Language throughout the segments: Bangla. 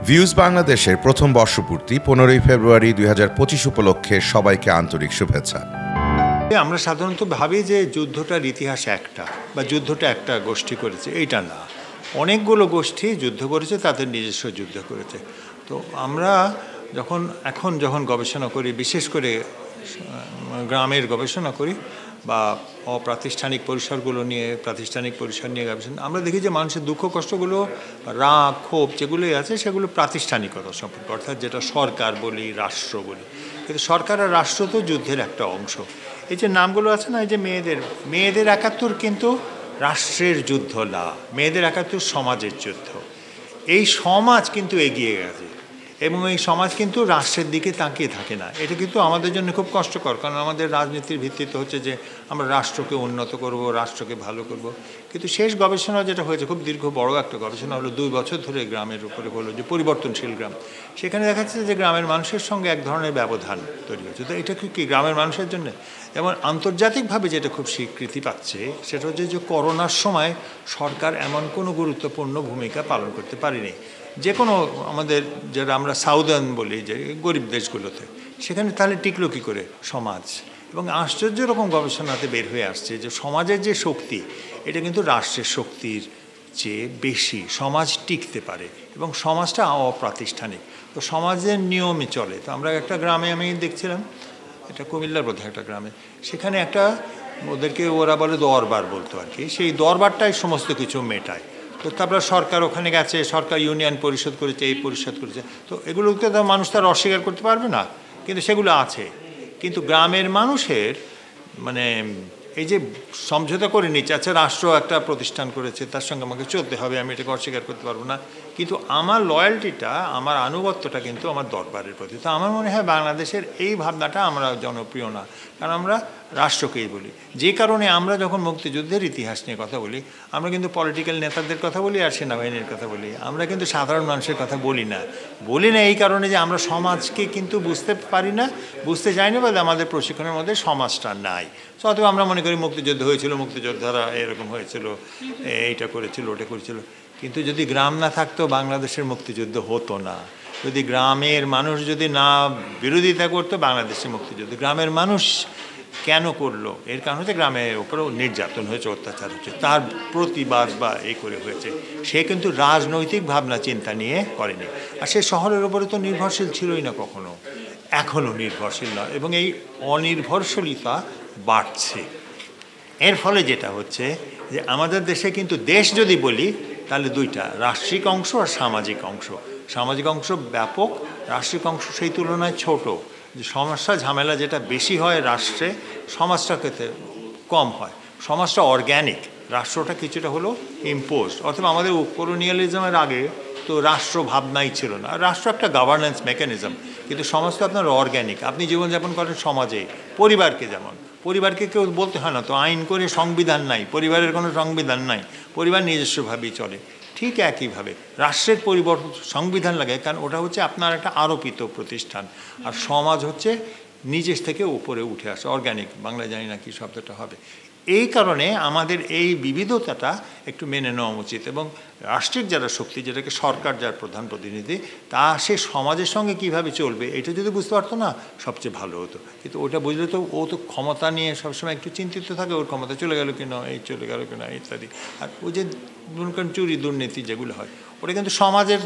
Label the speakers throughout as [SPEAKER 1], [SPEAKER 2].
[SPEAKER 1] ভিউজ বাংলাদেশের প্রথম বর্ষপূর্তি 15ই ফেব্রুয়ারি 2025 উপলক্ষে সবাইকে আন্তরিক শুভেচ্ছা।
[SPEAKER 2] আমরা সাধারণত ভাবি যে যুদ্ধটার ইতিহাস একটা বা যুদ্ধটা একটা গোষ্ঠী করেছে, এইটা না। অনেকগুলো গোষ্ঠী যুদ্ধ করেছে, তাদের নিজস্ব যুদ্ধ করেছে। তো আমরা যখন গবেষণা করি, বিশেষ করে গ্রামের গবেষণা করি বা অপ্রাতিষ্ঠানিক পরিসরগুলো নিয়ে, প্রাতিষ্ঠানিক পরিসর নিয়ে গবেষণা, আমরা দেখি যে মানুষের দুঃখ কষ্টগুলো, রাগ ক্ষোভ যেগুলোই আছে সেগুলো প্রাতিষ্ঠানিকতা সম্পর্কে, অর্থাৎ যেটা সরকার বলি, রাষ্ট্র বলি। কিন্তু সরকার আর রাষ্ট্র তো যুদ্ধের একটা অংশ। এই যে নামগুলো আছে না, এই যে মেয়েদের 71 কিন্তু রাষ্ট্রের যুদ্ধ না, মেয়েদের 71 সমাজের যুদ্ধ। এই সমাজ কিন্তু এগিয়ে গেছে এবং এই সমাজ কিন্তু রাষ্ট্রের দিকে তাকিয়ে থাকে না। এটা কিন্তু আমাদের জন্য খুব কষ্টকর, কারণ আমাদের রাজনীতির ভিত্তিতে হচ্ছে যে আমরা রাষ্ট্রকে উন্নত করব, রাষ্ট্রকে ভালো করব। কিন্তু শেষ গবেষণা যেটা হয়েছে, খুব বড় একটা গবেষণা হলো, 2 বছর ধরে গ্রামের উপরে হলো, যে পরিবর্তনশীল গ্রাম। সেখানে দেখা যাচ্ছে যে গ্রামের মানুষের সঙ্গে এক ধরনের ব্যবধান তৈরি হচ্ছে। তো এটা কি গ্রামের মানুষের জন্য? যেমন আন্তর্জাতিকভাবে যেটা খুব স্বীকৃতি পাচ্ছে, সেটা হচ্ছে যে করোনার সময় সরকার এমন কোনো গুরুত্বপূর্ণ ভূমিকা পালন করতে পারেনি। যে কোনো আমাদের যারা আমরা সাউদার্ন বলি, যে গরিব দেশগুলোতে, সেখানে তাহলে টিকলো কী করে সমাজ? এবং আশ্চর্য রকম গবেষণাতে বের হয়ে আসছে যে সমাজের যে শক্তি, এটা কিন্তু রাষ্ট্রের শক্তির চেয়ে বেশি। সমাজ টিকতে পারে এবং সমাজটা অপ্রাতিষ্ঠানিক। তো সমাজের নিয়মে চলে। তো আমরা একটা গ্রামে আমি দেখছিলাম, এটা কুমিল্লার বোধহয় একটা গ্রামে, সেখানে একটা ওদেরকে ওরা বলে দরবার বলতো আর কি, সেই দরবারটাই সমস্ত কিছু মেটায়। তো তারপরে সরকার ওখানে গেছে, সরকার ইউনিয়ন পরিষদ করেছে, এই পরিষদ করেছে। তো এগুলোকে তো মানুষ তার অস্বীকার করতে পারবে না, কিন্তু সেগুলো আছে। কিন্তু গ্রামের মানুষের মানে এই যে সমঝোতা করে নিচ্ছে, আচ্ছা রাষ্ট্র একটা প্রতিষ্ঠান করেছে, তার সঙ্গে আমাকে চলতে হবে, আমি এটাকে অস্বীকার করতে পারবো না, কিন্তু আমার লয়্যালটিটা, আমার আনুগত্যটা কিন্তু আমার দরবারের প্রতি। তো আমার মনে হয় বাংলাদেশের এই ভাবনাটা আমরা জনপ্রিয় না, কারণ আমরা রাষ্ট্রকেই বলি। যে কারণে আমরা যখন মুক্তিযুদ্ধের ইতিহাস নিয়ে কথা বলি, আমরা কিন্তু পলিটিক্যাল নেতাদের কথা বলি আর সেনাবাহিনীর কথা বলি, আমরা কিন্তু সাধারণ মানুষের কথা বলি না এই কারণে যে আমরা সমাজকে কিন্তু বুঝতে পারি না, বুঝতে চাই না, বা আমাদের প্রশিক্ষণের মধ্যে সমাজটা নাই। তো অথবা আমরা মনে করি মুক্তিযুদ্ধ হয়েছিল, মুক্তিযোদ্ধারা এরকম হয়েছিল, এইটা করেছিল, ওটা করেছিল। কিন্তু যদি গ্রাম না থাকতো, বাংলাদেশের মুক্তিযুদ্ধ হতো না। যদি গ্রামের মানুষ যদি না বিরোধিতা করতো, বাংলাদেশের মুক্তিযুদ্ধ গ্রামের মানুষ কেন করলো? এর কারণ হচ্ছে গ্রামের উপরেও নির্যাতন হয়েছে, অত্যাচার হচ্ছে, তার প্রতিবাদ বা এই করে হয়েছে। সে কিন্তু রাজনৈতিক ভাবনা চিন্তা নিয়ে করেনি। আর সে শহরের উপরে তো নির্ভরশীল ছিলই না কখনো, এখনও নির্ভরশীল নয়, এবং এই অনির্ভরশীলতা বাড়ছে। এর ফলে যেটা হচ্ছে যে আমাদের দেশে কিন্তু, দেশ যদি বলি তাহলে দুইটা, রাষ্ট্রিক অংশ আর সামাজিক অংশ। সামাজিক অংশ ব্যাপক, রাষ্ট্রিক অংশ সেই তুলনায় ছোট। যে সমস্যা ঝামেলা যেটা বেশি হয় রাষ্ট্রে, সমাজটা কম হয়। সমাজটা অর্গ্যানিক, রাষ্ট্রটা কিছুটা হলো ইম্পোজ। অথবা আমাদের কলোনিয়ালিজমের আগে তো রাষ্ট্র ভাবনাই ছিল না। রাষ্ট্র একটা গভর্নেন্স মেকানিজম, কিন্তু সমাজ তো আপনার অর্গ্যানিক। আপনি জীবনযাপন করেন সমাজে, পরিবারকে যেমন, পরিবারকে কেউ বলতে হয় না তো আইন করে সংবিধান নাই, পরিবারের কোনো সংবিধান নাই, পরিবার নিজস্বভাবেই চলে। ঠিক একইভাবে রাষ্ট্রের সংবিধান লাগে, কারণ ওটা হচ্ছে আপনার একটা আরোপিত প্রতিষ্ঠান। আর সমাজ হচ্ছে নিজের থেকে উপরে উঠে আসে, অর্গ্যানিক, বাংলা জানি না কি শব্দটা হবে। এই কারণে আমাদের এই বিবিধতাটা একটু মেনে নেওয়া উচিত। এবং রাষ্ট্রিক যারা শক্তি, যেটাকে সরকার যার প্রধান প্রতিনিধি, তা সে সমাজের সঙ্গে কিভাবে চলবে এটা যদি বুঝতে পারতো না, সবচেয়ে ভালো হতো। কিন্তু ওটা বুঝলে তো ও তো ক্ষমতা নিয়ে সবসময় একটু চিন্তিত থাকে, ওর ক্ষমতা চলে গেল কিনা, এই চলে গেল কিনা ইত্যাদি। আর ওই যে মনে করেন চুরি দুর্নীতি যেগুলো হয়, ওটা কিন্তু সমাজের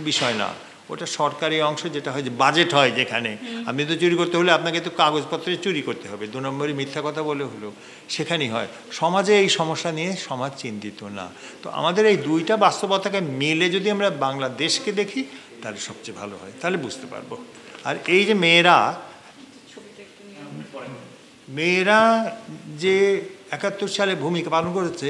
[SPEAKER 2] বিষয় না, ওটা সরকারি অংশ। যেটা হয় যে বাজেট হয়, যেখানে আপনি তো চুরি করতে হলে আপনাকে তো কাগজপত্রে চুরি করতে হবে, 2 নম্বরই মিথ্যা কথা বলে হলো, সেখানেই হয়। সমাজে এই সমস্যা নিয়ে সমাজ চিন্তিত না। তো আমাদের এই দুইটা বাস্তবতাকে মিলে যদি আমরা বাংলাদেশকে দেখি, তাহলে সবচেয়ে ভালো হয়, তাহলে বুঝতে পারবো। আর এই যে মেয়েরা যে 71 সালে ভূমিকা পালন করেছে,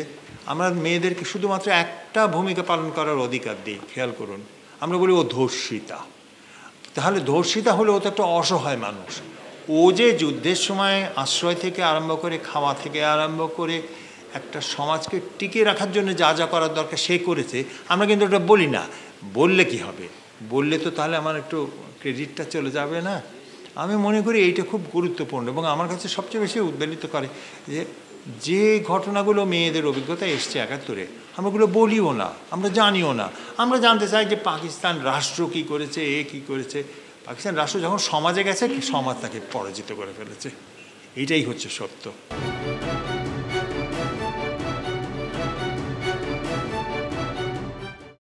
[SPEAKER 2] আমরা মেয়েদেরকে শুধুমাত্র একটা ভূমিকা পালন করার অধিকার দিই। খেয়াল করুন, আমরা বলি ও ধর্ষিতা। তাহলে ধর্ষিতা হলে ও তো একটা অসহায় মানুষ। ও যে যুদ্ধের সময় আশ্রয় থেকে আরম্ভ করে, খাওয়া থেকে আরম্ভ করে, একটা সমাজকে টিকিয়ে রাখার জন্য যা যা করার দরকার সে করেছে। আমরা কিন্তু ওটা বলি না। বললে কি হবে? বললে তো তাহলে আমার একটু ক্রেডিটটা চলে যাবে না? আমি মনে করি এইটা খুব গুরুত্বপূর্ণ। এবং আমার কাছে সবচেয়ে বেশি উদ্বেলিত করে যে ঘটনাগুলো মেয়েদের অভিজ্ঞতা এসছে 71-এ, আমরা ওগুলো বলিও না, আমরা জানিও না। আমরা জানতে চাই যে পাকিস্তান রাষ্ট্র কী করেছে, কী করেছে। পাকিস্তান রাষ্ট্র যখন সমাজে গেছে, সমাজ তাকে পরাজিত করে ফেলেছে। এইটাই হচ্ছে সত্য।